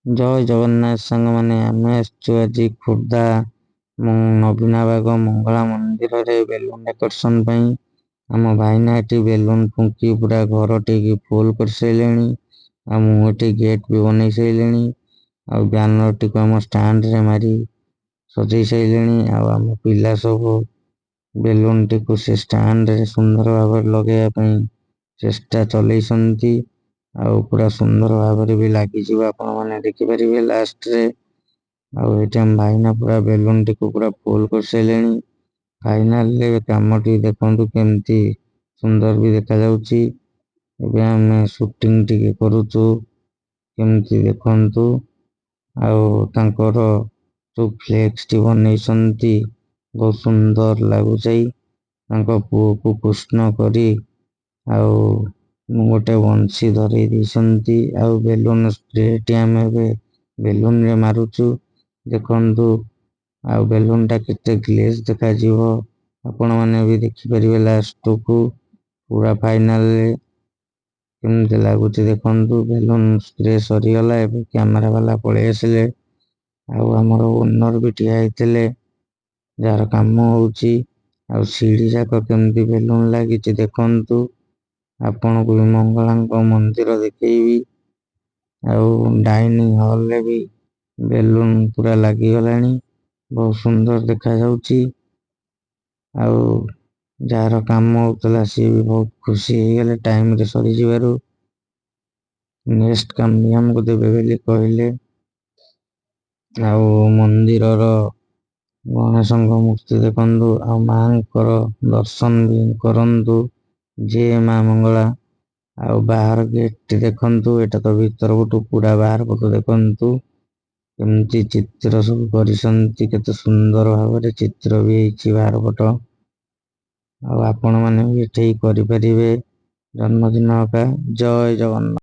ଜୟ ଜଗନ୍ନାଥ ସାଙ୍ଗମାନେ, ଆମେ ଆସିଛୁ ଆଜି ଖୋର୍ଦ୍ଧା ନବୀନାବାଗ ମଙ୍ଗଳା ମନ୍ଦିରରେ ବେଲୁନ ଡେକୋରେସନ ପାଇଁ। ଆମ ଭାଇନା ଏଠି ବେଲୁନ ଫୁଙ୍କି ପୁରା ଘରଟିକି ଫୁଲ କରିସାରିଲେଣି। ଆଉ ମୁଁ ଏଠି ଗେଟ୍ ବି ବନେଇ ସାରିଲିଣି। ଆଉ ବ୍ୟାନରଟିକୁ ଆମ ଷ୍ଟାଣ୍ଡରେ ମାରି ସଜେଇ ସାରିଲେଣି। ଆଉ ଆମ ପିଲା ସବୁ ବେଲୁନଟିକୁ ସେ ଷ୍ଟାଣ୍ଡରେ ସୁନ୍ଦର ଭାବରେ ଲଗେଇବା ପାଇଁ ଚେଷ୍ଟା ଚଲେଇଛନ୍ତି। ଆଉ ପୁରା ସୁନ୍ଦର ଭାବରେ ବି ଲାଗିଯିବ, ଆପଣମାନେ ଦେଖିପାରିବେ ଲାଷ୍ଟରେ। ଆଉ ଏଠି ଆମ ଭାଇନା ପୁରା ବେଲୁନଟିକୁ ପୁରା ଫୁଲ କରିସାରିଲେଣି। ଫାଇନାଲରେ କାମଟି ଦେଖନ୍ତୁ କେମିତି ସୁନ୍ଦର ବି ଦେଖାଯାଉଛି। ଏବେ ଆମେ ସୁଟିଂ ଟିକେ କରୁଛୁ, କେମିତି ଦେଖନ୍ତୁ। ଆଉ ତାଙ୍କର ଯୋଉ ଫ୍ଲେକ୍ସଟି ବନେଇଛନ୍ତି ବହୁତ ସୁନ୍ଦର ଲାଗୁଛି। ତାଙ୍କ ପୁଅକୁ କୃଷ୍ଣ କରି ଆଉ ଗୋଟେ ବଂଶୀ ଧରେଇ ଦେଇଛନ୍ତି। ଆଉ ବେଲୁନ ସ୍ପ୍ରେଟି ଆମେ ଏବେ ବେଲୁନରେ ମାରୁଛୁ, ଦେଖନ୍ତୁ। ଆଉ ବେଲୁନଟା କେତେ ଗ୍ଲେଜ ଦେଖାଯିବ ଆପଣମାନେ ବି ଦେଖିପାରିବେ ଲାଷ୍ଟକୁ। ପୁରା ଫାଇନାଲରେ କେମିତି ଲାଗୁଛି ଦେଖନ୍ତୁ। ବେଲୁନ ସ୍ପ୍ରେ ସରିଗଲା, ଏବେ କ୍ୟାମେରା ବାଲା ପଳେଇ ଆସିଲେ। ଆଉ ଆମର ଓନର ବି ଠିଆ ହେଇଥିଲେ, ଯାହାର କାମ ହଉଛି। ଆଉ ସିଢି ଯାକ କେମିତି ବେଲୁନ ଲାଗିଛି ଦେଖନ୍ତୁ। ଆପଣଙ୍କୁ ବି ମଙ୍ଗଳାଙ୍କ ମନ୍ଦିର ଦେଖେଇବି। ଆଉ ଡାଇନିଂ ହଲରେ ବି ବେଲୁନ ପୁରା ଲାଗିଗଲାଣି, ବହୁତ ସୁନ୍ଦର ଦେଖାଯାଉଛି। ଆଉ ଯାହାର କାମ ହଉଥିଲା ସିଏ ବି ବହୁତ ଖୁସି ହେଇଗଲେ ଟାଇମରେ ସରିଯିବାରୁ। ନେକ୍ସଟ କାମ ବି ଆମକୁ ଦେବେ ବୋଲି କହିଲେ। ଆଉ ମନ୍ଦିରର ଗଣେଶଙ୍କ ମୂର୍ତ୍ତି ଦେଖନ୍ତୁ, ଆଉ ମାଙ୍କର ଦର୍ଶନ ବି କରନ୍ତୁ, ଜୟ ମା ମଙ୍ଗଳା। ଆଉ ବାହାର ଗେଟଟି ଦେଖନ୍ତୁ, ଏଟା ତ ଭିତର ପଟୁ, ପୁରା ବାହାର ପଟୁ ଦେଖନ୍ତୁ କେମିତି ଚିତ୍ର ସବୁ କରିଛନ୍ତି। କେତେ ସୁନ୍ଦର ଭାବରେ ଚିତ୍ର ବି ହେଇଛି ବାହାର ପଟ। ଆଉ ଆପଣମାନେ ବି ଏଠି କରିପାରିବେ ଜନ୍ମଦିନ ହେକା। ଜୟ ଜଗନ୍ନାଥ।